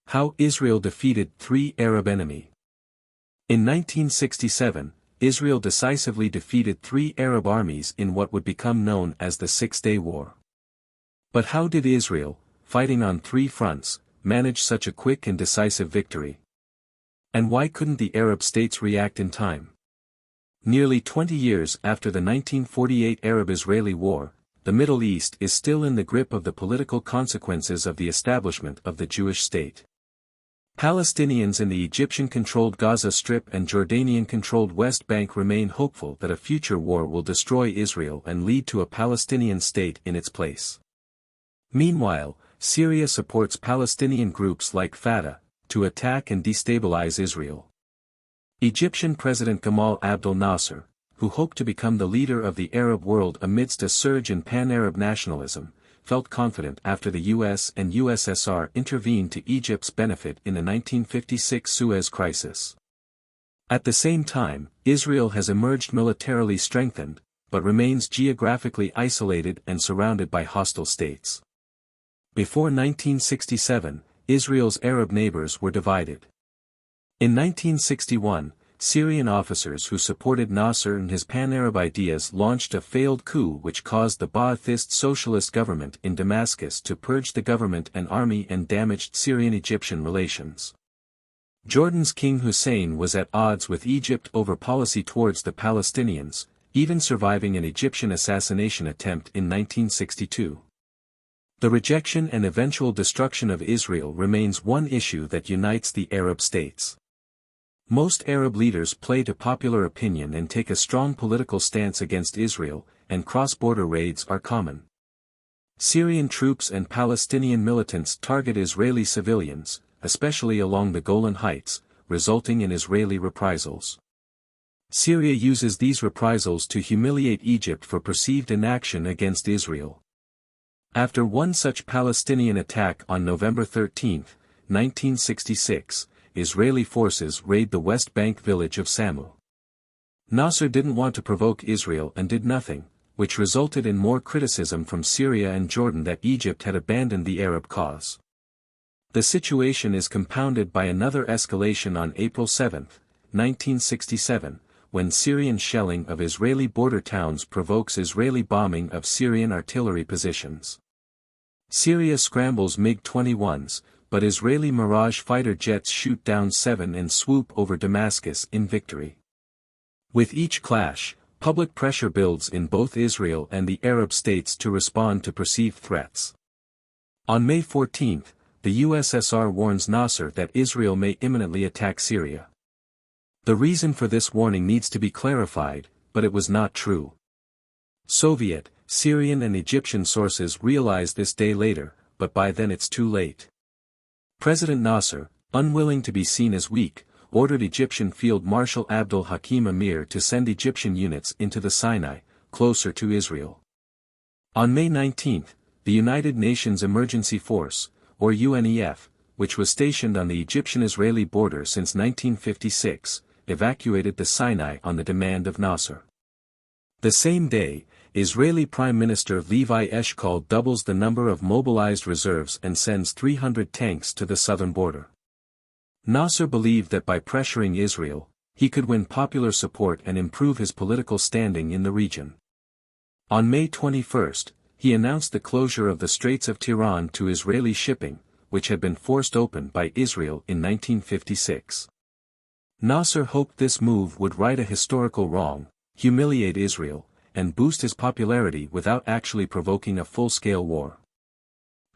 How Israel defeated three Arab enemy. In 1967, Israel decisively defeated three Arab armies in what would become known as the Six-Day War. But how did Israel, fighting on three fronts, manage such a quick and decisive victory? And why couldn't the Arab states react in time? Nearly 20 years after the 1948 Arab-Israeli War, the Middle East is still in the grip of the political consequences of the establishment of the Jewish state. Palestinians in the Egyptian-controlled Gaza Strip and Jordanian-controlled West Bank remain hopeful that a future war will destroy Israel and lead to a Palestinian state in its place. Meanwhile, Syria supports Palestinian groups like Fatah to attack and destabilize Israel. Egyptian President Gamal Abdel Nasser, who hoped to become the leader of the Arab world amidst a surge in pan-Arab nationalism, felt confident after the US and USSR intervened to Egypt's benefit in the 1956 Suez Crisis. At the same time, Israel has emerged militarily strengthened, but remains geographically isolated and surrounded by hostile states. Before 1967, Israel's Arab neighbors were divided. In 1961, Syrian officers who supported Nasser and his pan-Arab ideas launched a failed coup which caused the Ba'athist socialist government in Damascus to purge the government and army and damaged Syrian-Egyptian relations. Jordan's King Hussein was at odds with Egypt over policy towards the Palestinians, even surviving an Egyptian assassination attempt in 1962. The rejection and eventual destruction of Israel remains one issue that unites the Arab states. Most Arab leaders play to popular opinion and take a strong political stance against Israel, and cross-border raids are common. Syrian troops and Palestinian militants target Israeli civilians, especially along the Golan Heights, resulting in Israeli reprisals. Syria uses these reprisals to humiliate Egypt for perceived inaction against Israel. After one such Palestinian attack on November 13, 1966, Israeli forces raid the West Bank village of Samu. Nasser didn't want to provoke Israel and did nothing, which resulted in more criticism from Syria and Jordan that Egypt had abandoned the Arab cause. The situation is compounded by another escalation on April 7, 1967, when Syrian shelling of Israeli border towns provokes Israeli bombing of Syrian artillery positions. Syria scrambles MiG-21s, but Israeli Mirage fighter jets shoot down 7 and swoop over Damascus in victory. With each clash, public pressure builds in both Israel and the Arab states to respond to perceived threats. On May 14, the USSR warns Nasser that Israel may imminently attack Syria. The reason for this warning needs to be clarified, but it was not true. Soviet, Syrian and Egyptian sources realize this day later, but by then it's too late. President Nasser, unwilling to be seen as weak, ordered Egyptian Field Marshal Abdul Hakim Amir to send Egyptian units into the Sinai, closer to Israel. On May 19, the United Nations Emergency Force, or UNEF, which was stationed on the Egyptian-Israeli border since 1956, evacuated the Sinai on the demand of Nasser. The same day, Israeli Prime Minister Levi Eshkol doubles the number of mobilized reserves and sends 300 tanks to the southern border. Nasser believed that by pressuring Israel, he could win popular support and improve his political standing in the region. On May 21, he announced the closure of the Straits of Tiran to Israeli shipping, which had been forced open by Israel in 1956. Nasser hoped this move would right a historical wrong, humiliate Israel, and boost his popularity without actually provoking a full-scale war.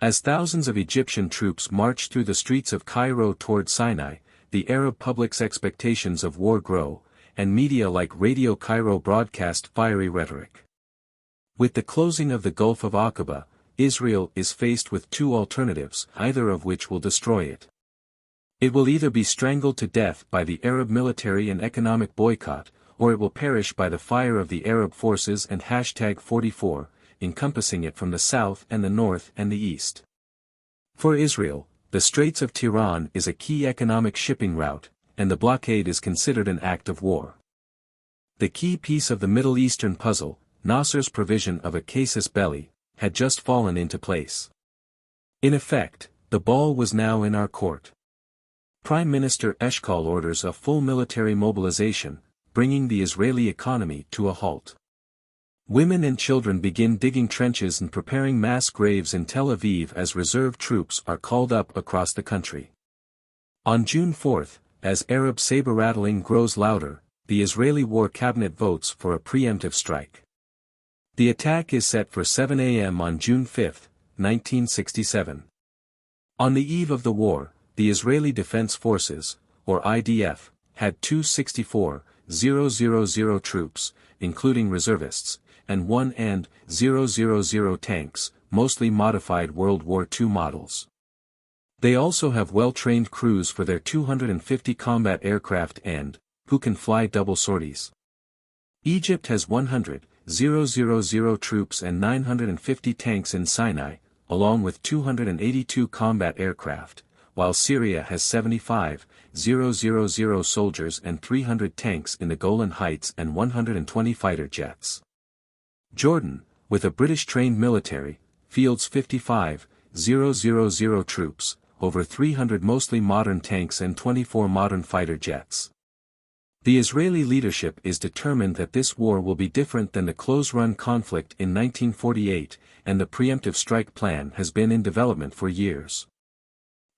As thousands of Egyptian troops marched through the streets of Cairo toward Sinai, the Arab public's expectations of war grow, and media like Radio Cairo broadcast fiery rhetoric. With the closing of the Gulf of Aqaba, Israel is faced with two alternatives, either of which will destroy it. It will either be strangled to death by the Arab military and economic boycott, or it will perish by the fire of the Arab forces and #44, encompassing it from the south and the north and the east. For Israel, the Straits of Tiran is a key economic shipping route, and the blockade is considered an act of war. The key piece of the Middle Eastern puzzle, Nasser's provision of a casus belli, had just fallen into place. In effect, the ball was now in our court. Prime Minister Eshkol orders a full military mobilization, bringing the Israeli economy to a halt. Women and children begin digging trenches and preparing mass graves in Tel Aviv as reserve troops are called up across the country. On June 4, as Arab saber-rattling grows louder, the Israeli War Cabinet votes for a preemptive strike. The attack is set for 7 a.m. on June 5, 1967. On the eve of the war, the Israeli Defense Forces, or IDF, had 264,000 troops, including reservists, and 1,000 tanks, mostly modified World War II models. They also have well-trained crews for their 250 combat aircraft who can fly double sorties. Egypt has 100,000 troops and 950 tanks in Sinai, along with 282 combat aircraft, while Syria has 75,000 soldiers and 300 tanks in the Golan Heights and 120 fighter jets. Jordan, with a British-trained military, fields 55,000 troops, over 300 mostly modern tanks and 24 modern fighter jets. The Israeli leadership is determined that this war will be different than the close-run conflict in 1948, and the preemptive strike plan has been in development for years.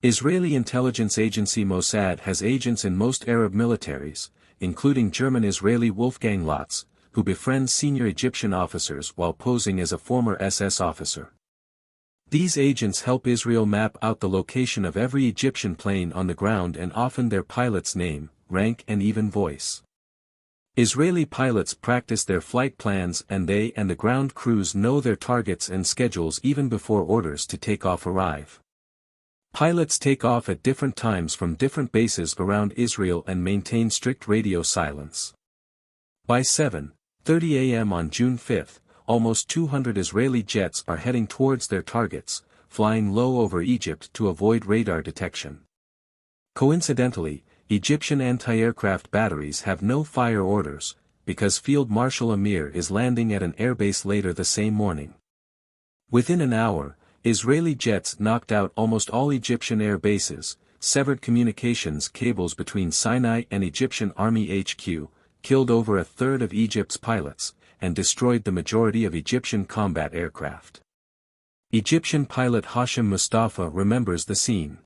Israeli intelligence agency Mossad has agents in most Arab militaries, including German-Israeli Wolfgang Lotz, who befriends senior Egyptian officers while posing as a former SS officer. These agents help Israel map out the location of every Egyptian plane on the ground and often their pilot's name, rank and even voice. Israeli pilots practice their flight plans and they and the ground crews know their targets and schedules even before orders to take off arrive. Pilots take off at different times from different bases around Israel and maintain strict radio silence. By 7:30 a.m. on June 5, almost 200 Israeli jets are heading towards their targets, flying low over Egypt to avoid radar detection. Coincidentally, Egyptian anti-aircraft batteries have no fire orders, because Field Marshal Amir is landing at an airbase later the same morning. Within an hour, Israeli jets knocked out almost all Egyptian air bases, severed communications cables between Sinai and Egyptian Army HQ, killed over a third of Egypt's pilots, and destroyed the majority of Egyptian combat aircraft. Egyptian pilot Hashim Mustafa remembers the scene.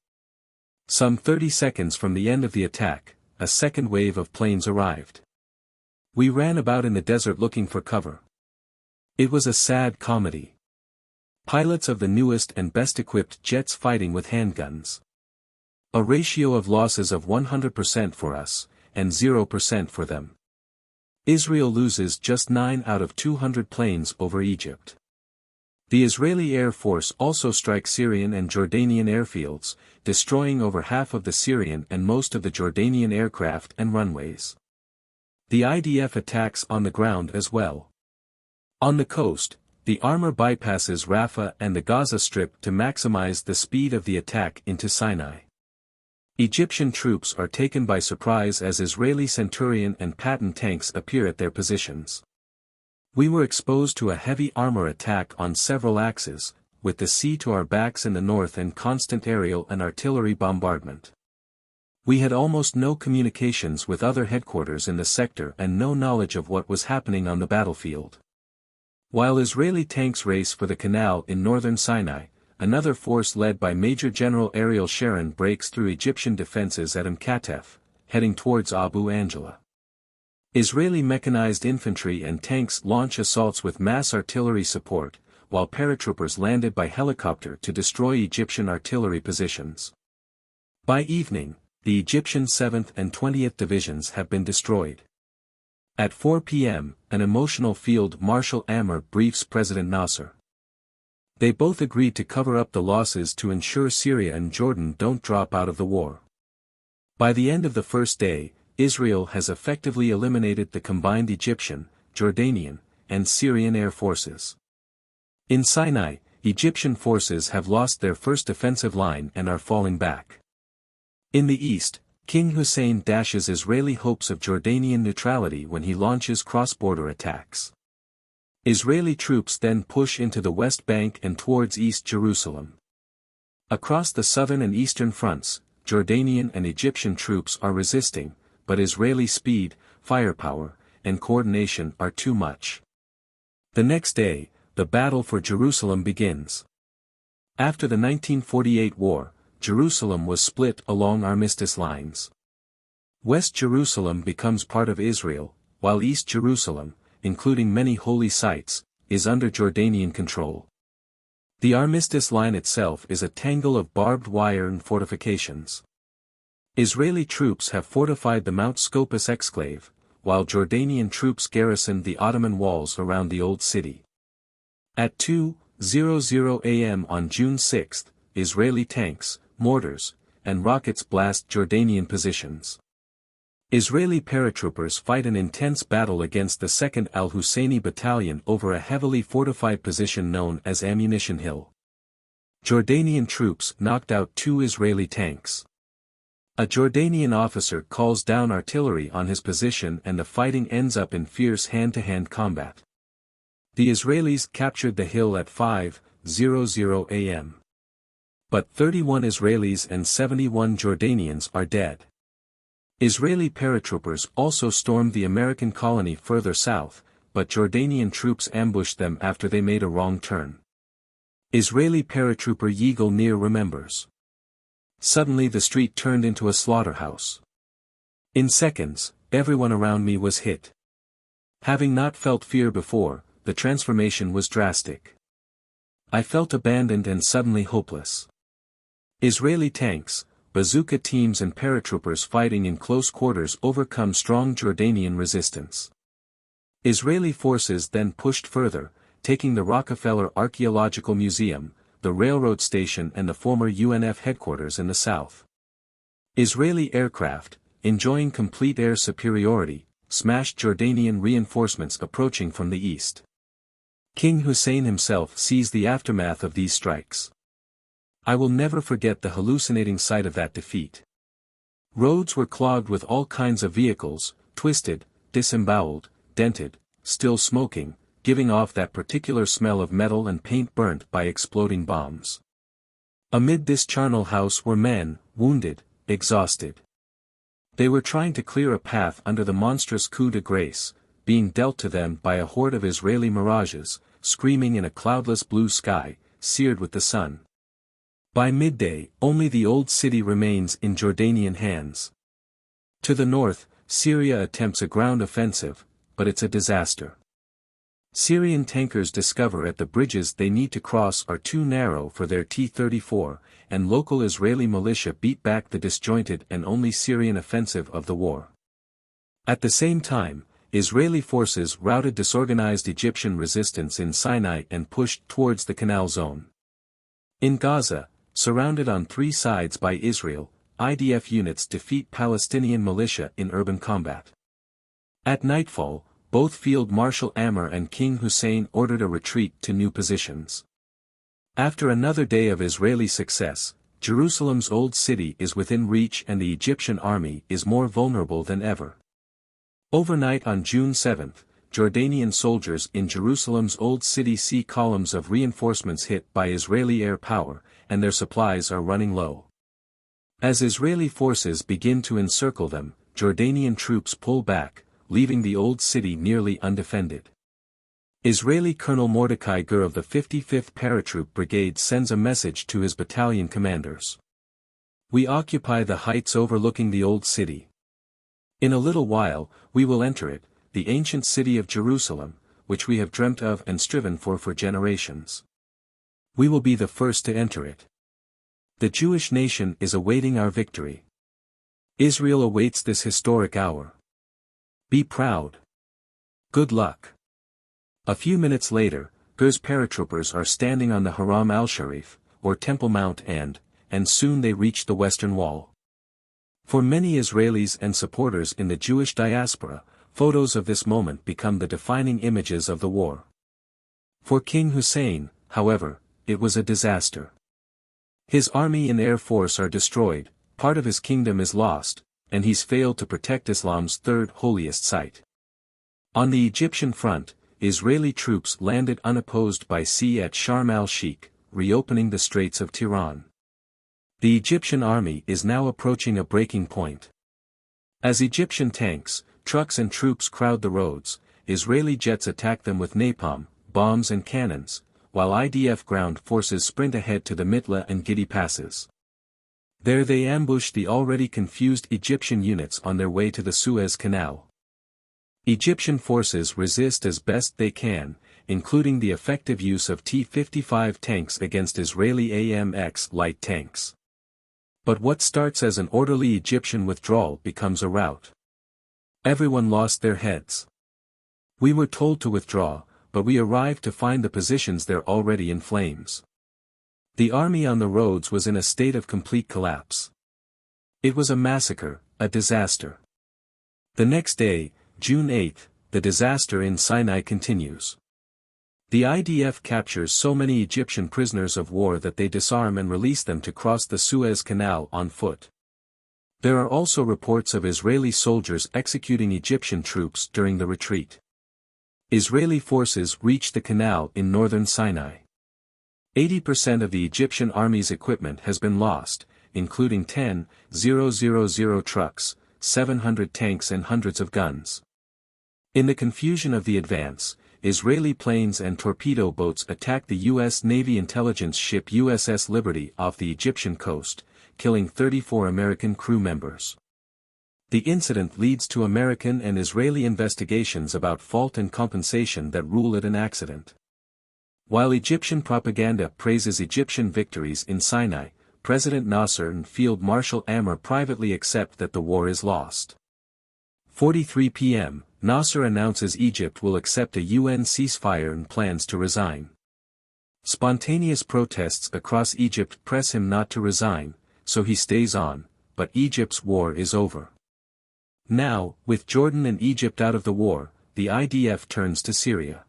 Some 30 seconds from the end of the attack, a second wave of planes arrived. We ran about in the desert looking for cover. It was a sad comedy. Pilots of the newest and best-equipped jets fighting with handguns. A ratio of losses of 100% for us, and 0% for them. Israel loses just 9 out of 200 planes over Egypt. The Israeli Air Force also strikes Syrian and Jordanian airfields, destroying over half of the Syrian and most of the Jordanian aircraft and runways. The IDF attacks on the ground as well. On the coast, the armor bypasses Rafah and the Gaza Strip to maximize the speed of the attack into Sinai. Egyptian troops are taken by surprise as Israeli Centurion and Patton tanks appear at their positions. We were exposed to a heavy armor attack on several axes, with the sea to our backs in the north and constant aerial and artillery bombardment. We had almost no communications with other headquarters in the sector and no knowledge of what was happening on the battlefield. While Israeli tanks race for the canal in northern Sinai, another force led by Major General Ariel Sharon breaks through Egyptian defenses at Mkatef, heading towards Abu Angela. Israeli mechanized infantry and tanks launch assaults with mass artillery support, while paratroopers landed by helicopter to destroy Egyptian artillery positions. By evening, the Egyptian 7th and 20th Divisions have been destroyed. At 4 p.m., an emotional Field Marshal Amr briefs President Nasser. They both agreed to cover up the losses to ensure Syria and Jordan don't drop out of the war. By the end of the first day, Israel has effectively eliminated the combined Egyptian, Jordanian, and Syrian air forces. In Sinai, Egyptian forces have lost their first defensive line and are falling back. In the east, King Hussein dashes Israeli hopes of Jordanian neutrality when he launches cross-border attacks. Israeli troops then push into the West Bank and towards East Jerusalem. Across the southern and eastern fronts, Jordanian and Egyptian troops are resisting, but Israeli speed, firepower, and coordination are too much. The next day, the battle for Jerusalem begins. After the 1948 war, Jerusalem was split along armistice lines. West Jerusalem becomes part of Israel, while East Jerusalem, including many holy sites, is under Jordanian control. The armistice line itself is a tangle of barbed wire and fortifications. Israeli troops have fortified the Mount Scopus exclave, while Jordanian troops garrison the Ottoman walls around the Old City. At 2:00 a.m. on June 6, Israeli tanks, mortars, and rockets blast Jordanian positions. Israeli paratroopers fight an intense battle against the 2nd Al-Husseini Battalion over a heavily fortified position known as Ammunition Hill. Jordanian troops knocked out 2 Israeli tanks. A Jordanian officer calls down artillery on his position and the fighting ends up in fierce hand-to-hand combat. The Israelis captured the hill at 5:00 a.m. But 31 Israelis and 71 Jordanians are dead. Israeli paratroopers also stormed the American colony further south, but Jordanian troops ambushed them after they made a wrong turn. Israeli paratrooper Yigal Nir remembers. Suddenly the street turned into a slaughterhouse. In seconds, everyone around me was hit. Having not felt fear before, the transformation was drastic. I felt abandoned and suddenly hopeless. Israeli tanks, bazooka teams and paratroopers fighting in close quarters overcome strong Jordanian resistance. Israeli forces then pushed further, taking the Rockefeller Archaeological Museum, the railroad station and the former UNF headquarters in the south. Israeli aircraft, enjoying complete air superiority, smashed Jordanian reinforcements approaching from the east. King Hussein himself sees the aftermath of these strikes. I will never forget the hallucinating sight of that defeat. Roads were clogged with all kinds of vehicles, twisted, disemboweled, dented, still smoking, giving off that particular smell of metal and paint burnt by exploding bombs. Amid this charnel house were men, wounded, exhausted. They were trying to clear a path under the monstrous coup de grace, being dealt to them by a horde of Israeli mirages, screaming in a cloudless blue sky, seared with the sun. By midday, only the Old City remains in Jordanian hands. To the north, Syria attempts a ground offensive, but it's a disaster. Syrian tankers discover that the bridges they need to cross are too narrow for their T-34, and local Israeli militia beat back the disjointed and only Syrian offensive of the war. At the same time, Israeli forces routed disorganized Egyptian resistance in Sinai and pushed towards the Canal Zone. In Gaza, surrounded on 3 sides by Israel, IDF units defeat Palestinian militia in urban combat. At nightfall, both Field Marshal Ammar and King Hussein ordered a retreat to new positions. After another day of Israeli success, Jerusalem's Old City is within reach and the Egyptian army is more vulnerable than ever. Overnight on June 7, Jordanian soldiers in Jerusalem's Old City see columns of reinforcements hit by Israeli air power, and their supplies are running low. As Israeli forces begin to encircle them, Jordanian troops pull back, leaving the Old City nearly undefended. Israeli Colonel Mordecai Gur of the 55th Paratroop Brigade sends a message to his battalion commanders. "We occupy the heights overlooking the Old City. In a little while, we will enter it, the ancient city of Jerusalem, which we have dreamt of and striven for generations. We will be the first to enter it. The Jewish nation is awaiting our victory. Israel awaits this historic hour. Be proud. Good luck." A few minutes later, Gur's paratroopers are standing on the Haram al-Sharif, or Temple Mount and soon they reach the Western Wall. For many Israelis and supporters in the Jewish diaspora, photos of this moment become the defining images of the war. For King Hussein, however, it was a disaster. His army and air force are destroyed, part of his kingdom is lost, and he's failed to protect Islam's third holiest site. On the Egyptian front, Israeli troops landed unopposed by sea at Sharm el-Sheikh, reopening the Straits of Tiran. The Egyptian army is now approaching a breaking point. As Egyptian tanks, trucks and troops crowd the roads, Israeli jets attack them with napalm, bombs and cannons, while IDF ground forces sprint ahead to the Mitla and Gidi passes. There they ambush the already confused Egyptian units on their way to the Suez Canal. Egyptian forces resist as best they can, including the effective use of T-55 tanks against Israeli AMX light tanks. But what starts as an orderly Egyptian withdrawal becomes a rout. Everyone lost their heads. We were told to withdraw, but we arrived to find the positions there already in flames. The army on the roads was in a state of complete collapse. It was a massacre, a disaster. The next day, June 8, the disaster in Sinai continues. The IDF captures so many Egyptian prisoners of war that they disarm and release them to cross the Suez Canal on foot. There are also reports of Israeli soldiers executing Egyptian troops during the retreat. Israeli forces reach the canal in northern Sinai. 80% of the Egyptian army's equipment has been lost, including 10,000 trucks, 700 tanks and hundreds of guns. In the confusion of the advance, Israeli planes and torpedo boats attacked the U.S. Navy intelligence ship USS Liberty off the Egyptian coast, killing 34 American crew members. The incident leads to American and Israeli investigations about fault and compensation that rule it an accident. While Egyptian propaganda praises Egyptian victories in Sinai, President Nasser and Field Marshal Ammar privately accept that the war is lost. 4:43 p.m., Nasser announces Egypt will accept a UN ceasefire and plans to resign. Spontaneous protests across Egypt press him not to resign, so he stays on, but Egypt's war is over. Now, with Jordan and Egypt out of the war, the IDF turns to Syria.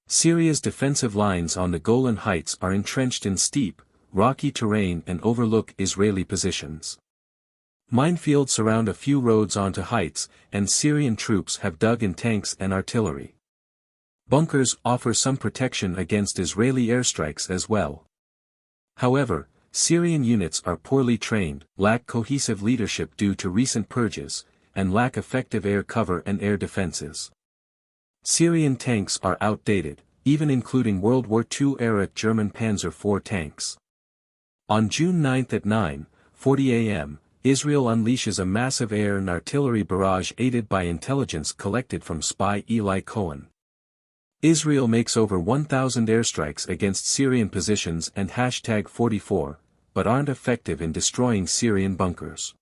Syria's defensive lines on the Golan Heights are entrenched in steep, rocky terrain and overlook Israeli positions. Minefields surround a few roads onto heights, and Syrian troops have dug in tanks and artillery. Bunkers offer some protection against Israeli airstrikes as well. However, Syrian units are poorly trained, lack cohesive leadership due to recent purges, and lack effective air cover and air defenses. Syrian tanks are outdated, even including World War II-era German Panzer IV tanks. On June 9 at 9:40 a.m., Israel unleashes a massive air and artillery barrage aided by intelligence collected from spy Eli Cohen. Israel makes over 1,000 airstrikes against Syrian positions and #44, but aren't effective in destroying Syrian bunkers.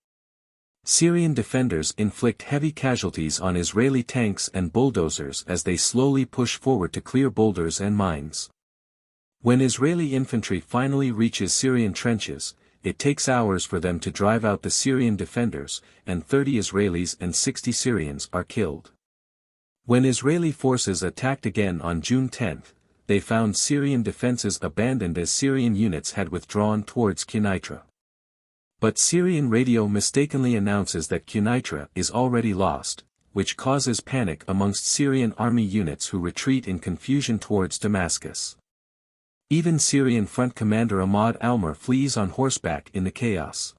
Syrian defenders inflict heavy casualties on Israeli tanks and bulldozers as they slowly push forward to clear boulders and mines. When Israeli infantry finally reaches Syrian trenches, it takes hours for them to drive out the Syrian defenders, and 30 Israelis and 60 Syrians are killed. When Israeli forces attacked again on June 10, they found Syrian defenses abandoned as Syrian units had withdrawn towards Quneitra. But Syrian radio mistakenly announces that Quneitra is already lost, which causes panic amongst Syrian army units who retreat in confusion towards Damascus. Even Syrian front commander Ahmad Almer flees on horseback in the chaos.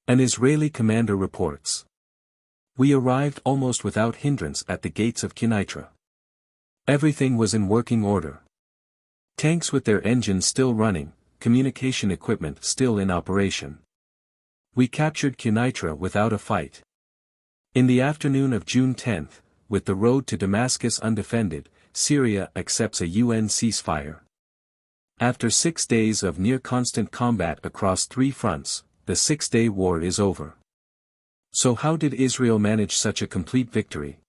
An Israeli commander reports, "We arrived almost without hindrance at the gates of Quneitra. Everything was in working order. Tanks with their engines still running, communication equipment still in operation. We captured Quneitra without a fight." In the afternoon of June 10, with the road to Damascus undefended, Syria accepts a UN ceasefire. After 6 days of near-constant combat across 3 fronts, the 6-day war is over. So how did Israel manage such a complete victory?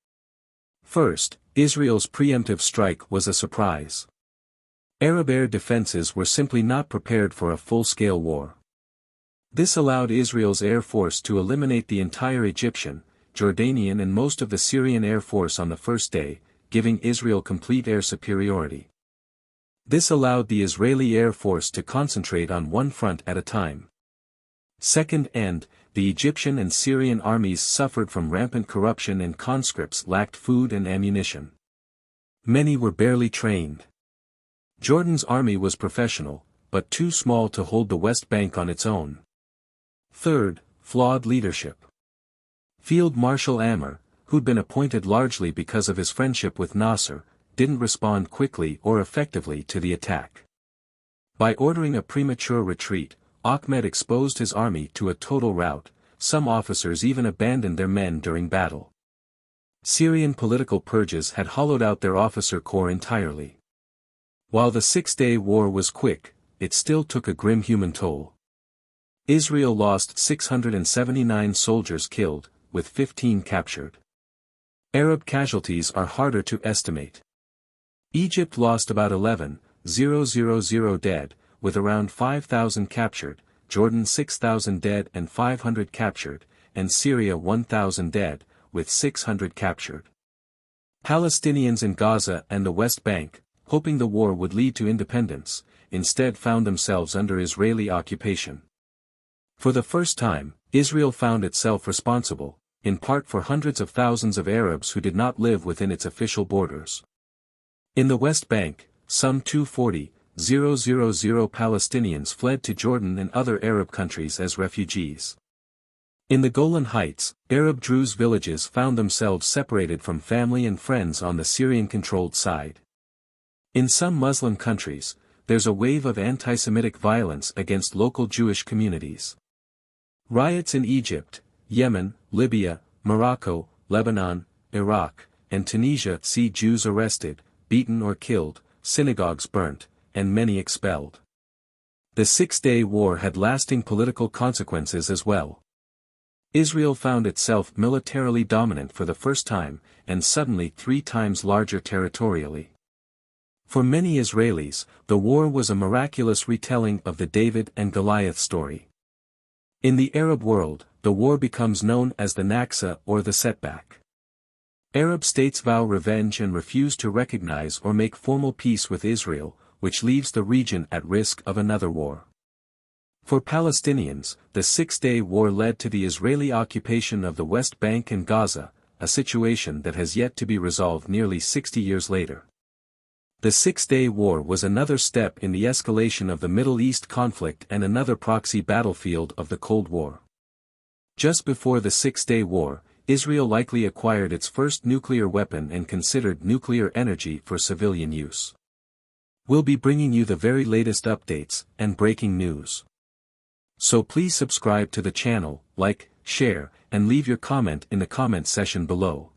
First, Israel's preemptive strike was a surprise. Arab air defenses were simply not prepared for a full-scale war. This allowed Israel's air force to eliminate the entire Egyptian, Jordanian and most of the Syrian air force on the first day, giving Israel complete air superiority. This allowed the Israeli Air Force to concentrate on one front at a time. Second, the Egyptian and Syrian armies suffered from rampant corruption and conscripts lacked food and ammunition. Many were barely trained. Jordan's army was professional, but too small to hold the West Bank on its own. Third, flawed leadership. Field Marshal Amer, who'd been appointed largely because of his friendship with Nasser, didn't respond quickly or effectively to the attack. By ordering a premature retreat, Ahmed exposed his army to a total rout. Some officers even abandoned their men during battle. Syrian political purges had hollowed out their officer corps entirely. While the Six-Day War was quick, it still took a grim human toll. Israel lost 679 soldiers killed, with 15 captured. Arab casualties are harder to estimate. Egypt lost about 11,000 dead, with around 5,000 captured, Jordan 6,000 dead and 500 captured, and Syria 1,000 dead, with 600 captured. Palestinians in Gaza and the West Bank, hoping the war would lead to independence, instead found themselves under Israeli occupation. For the first time, Israel found itself responsible, in part for hundreds of thousands of Arabs who did not live within its official borders. In the West Bank, some 240,000 Palestinians fled to Jordan and other Arab countries as refugees. In the Golan Heights, Arab Druze villages found themselves separated from family and friends on the Syrian-controlled side. In some Muslim countries, there's a wave of anti-Semitic violence against local Jewish communities. Riots in Egypt, Yemen, Libya, Morocco, Lebanon, Iraq, and Tunisia see Jews arrested, beaten or killed, synagogues burnt, and many expelled. The Six-Day War had lasting political consequences as well. Israel found itself militarily dominant for the first time, and suddenly 3 times larger territorially. For many Israelis, the war was a miraculous retelling of the David and Goliath story. In the Arab world, the war becomes known as the Naksa or the setback. Arab states vow revenge and refuse to recognize or make formal peace with Israel, which leaves the region at risk of another war. For Palestinians, the Six-Day War led to the Israeli occupation of the West Bank and Gaza, a situation that has yet to be resolved nearly 60 years later. The Six-Day War was another step in the escalation of the Middle East conflict and another proxy battlefield of the Cold War. Just before the Six-Day War, Israel likely acquired its first nuclear weapon and considered nuclear energy for civilian use. We'll be bringing you the very latest updates and breaking news. So please subscribe to the channel, like, share, and leave your comment in the comment section below.